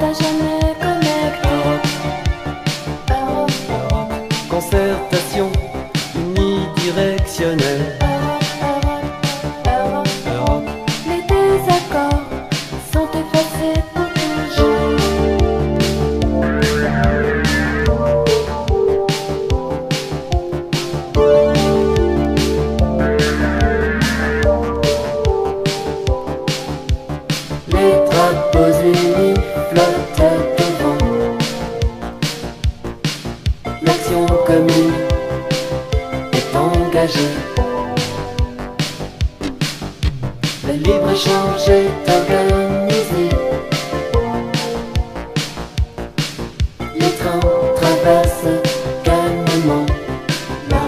à jamais connectés. Concertation unidirectionnelle. Europe. Les désaccords sont effacés pour toujours. Les drapeaux unis flottent devant. L'action commune est engagée. Le libre-échange est organisé. Les trains traversent calmement la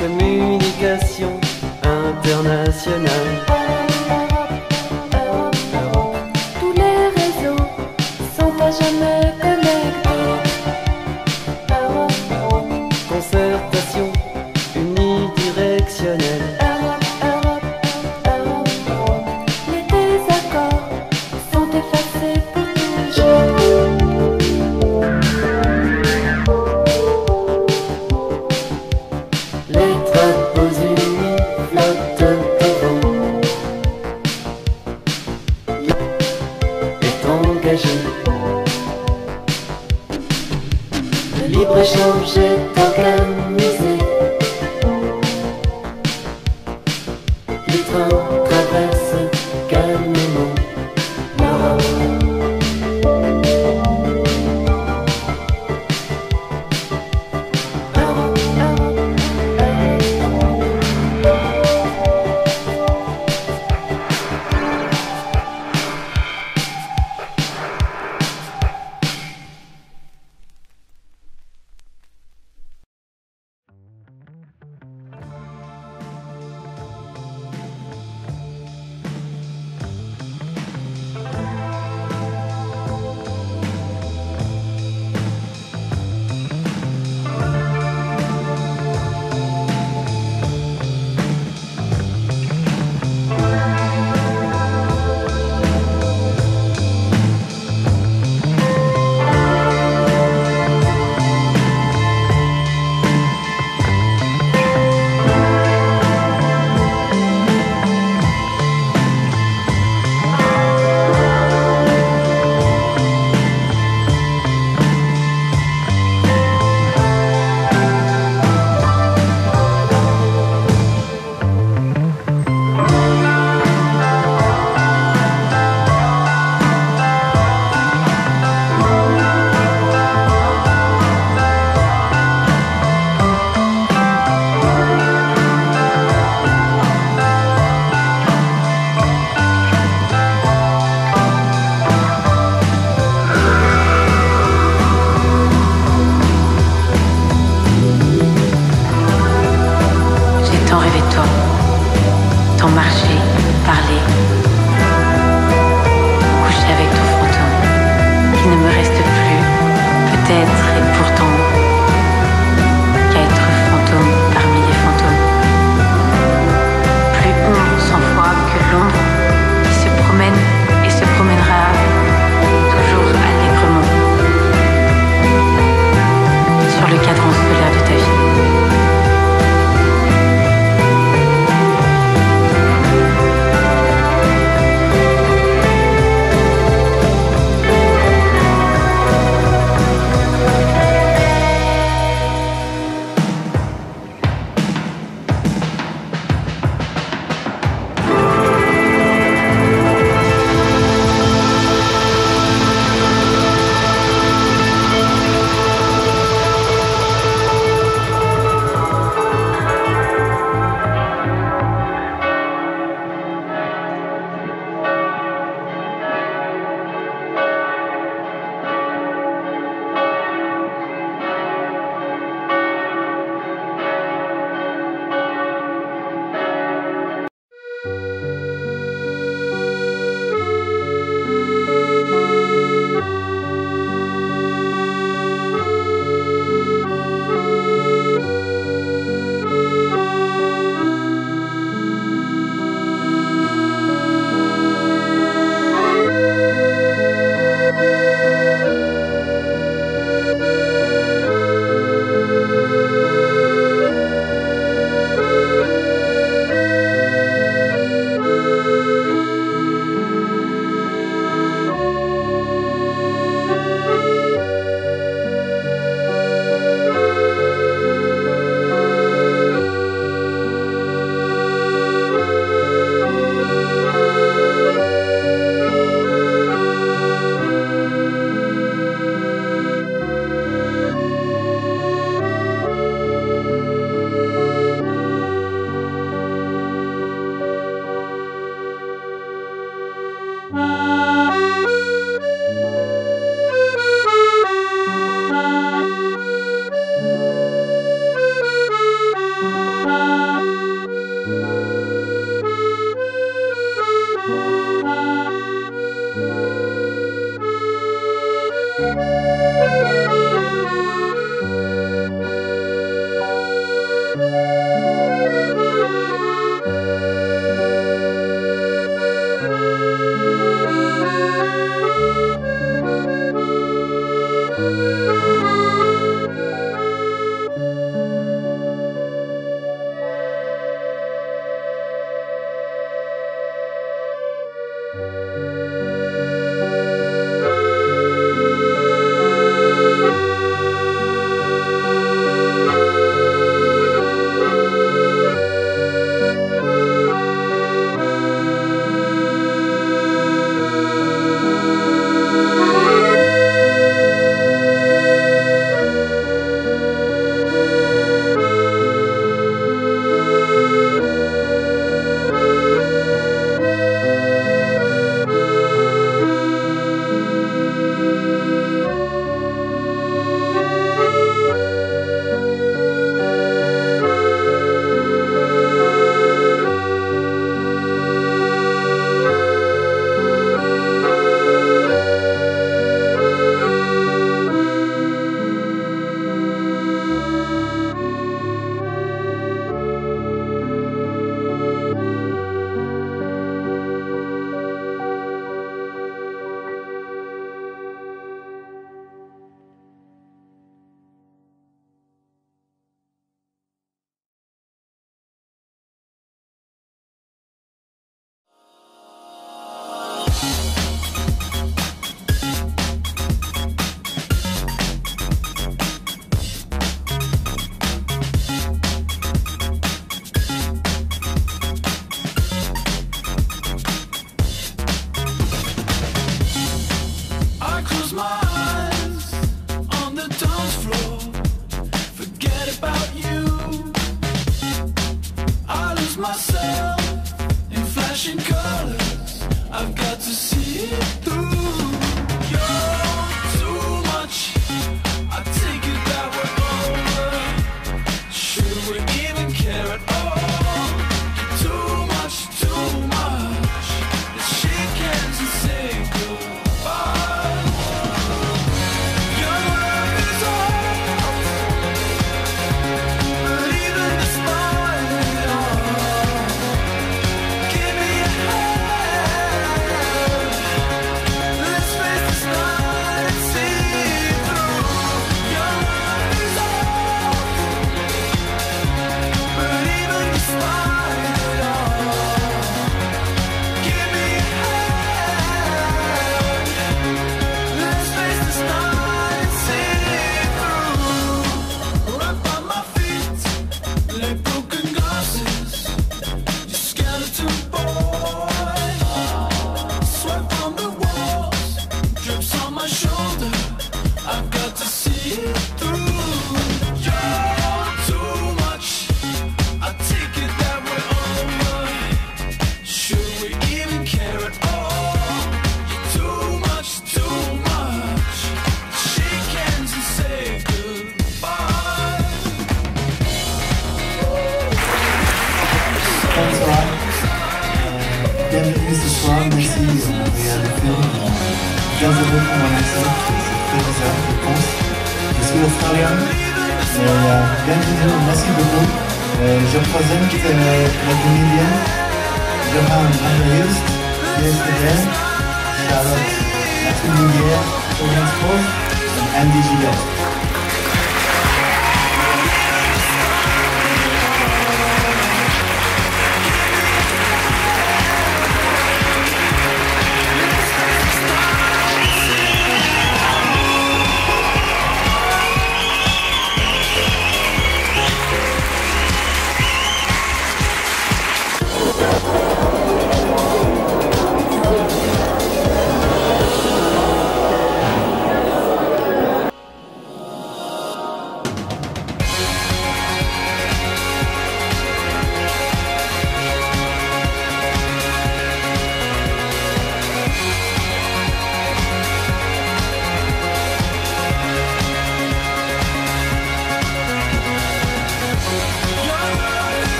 communication internationale. Tous les réseaux sont à jamais connectés. Concertation unidirectionnelle. Les désaccords sont effacés pour toujours. Les drapeaux unis flottent devant. Est engagé. Le libre-échange est organisé. Les trains traversent calmement l'Europe. bienvenue ce soir, merci Montréal Film. Désolé pour mon accent, c'est très bizarre, je pense. Je suis australien, mais bienvenue, merci beaucoup. Je présente la comédienne Johan qui est student, Charlotte Martin-Lumière, Thomas Paul et Andy Gillette.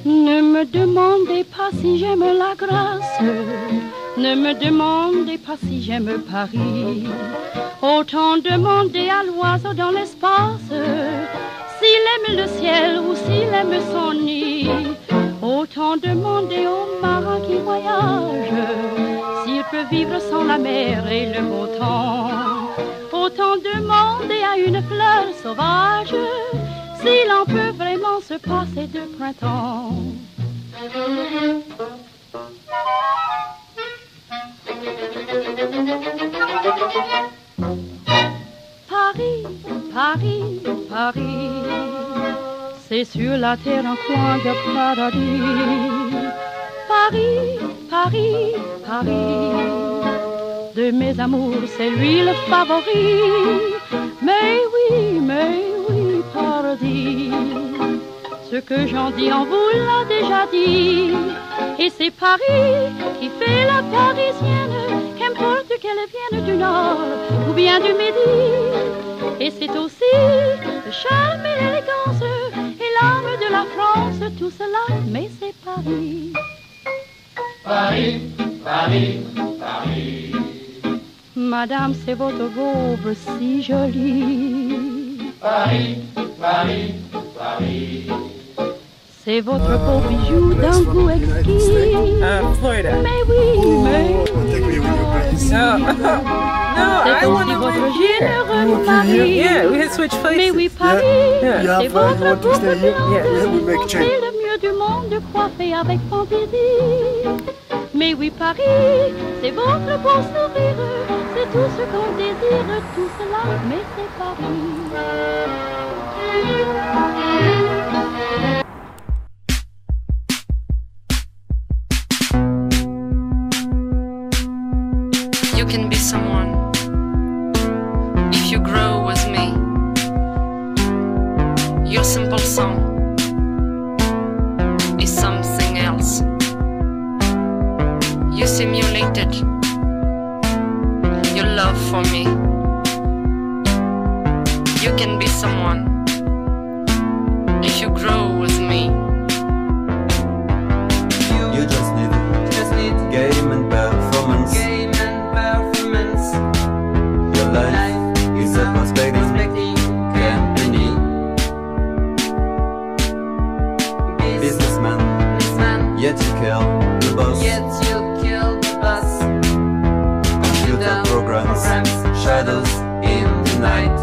Ne me demandez pas si j'aime la grâce, ne me demandez pas si j'aime Paris. Autant demander à l'oiseau dans l'espace s'il aime le ciel ou s'il aime son nid. Autant demander au marin qui voyage s'il peut vivre sans la mer et le beau temps. Autant demander à une fleur sauvage s'il en peut vraiment se passer de printemps. Paris, Paris, Paris, c'est sur la terre un coin de paradis. Paris, Paris, Paris, de mes amours c'est lui le favori. Mais oui, paradis, ce que j'en dis on vous l'a déjà dit. Et c'est Paris qui fait la parisienne, qu'importe qu'elle vienne du nord ou bien du midi. Et c'est aussi le charme et l'élégance et l'âme de la France, tout cela, mais c'est Paris. Paris, Paris, Paris. Madame, c'est votre robe si jolie. Paris, Paris, Paris. C'est votre beau bijou d'un goût exquis. Florida. Mais oui, mais No, no, I want to live here. Paris. Yeah, we had switch places. Mais oui, Paris, Yeah. c'est votre beau Yeah. c'est le mieux du monde, coiffé avec fantaisie. Mais oui, Paris, c'est votre beau sourire, c'est tout ce qu'on désire, tout cela, mais c'est Paris. You can be someone if you grow with me. Your simple song is something else. You simulated your love for me. You can be someone if you grow with me. You just need game and performance. Your life is a prospecting company. Businessman, yet you kill the boss. Computer programs, shadows in the night.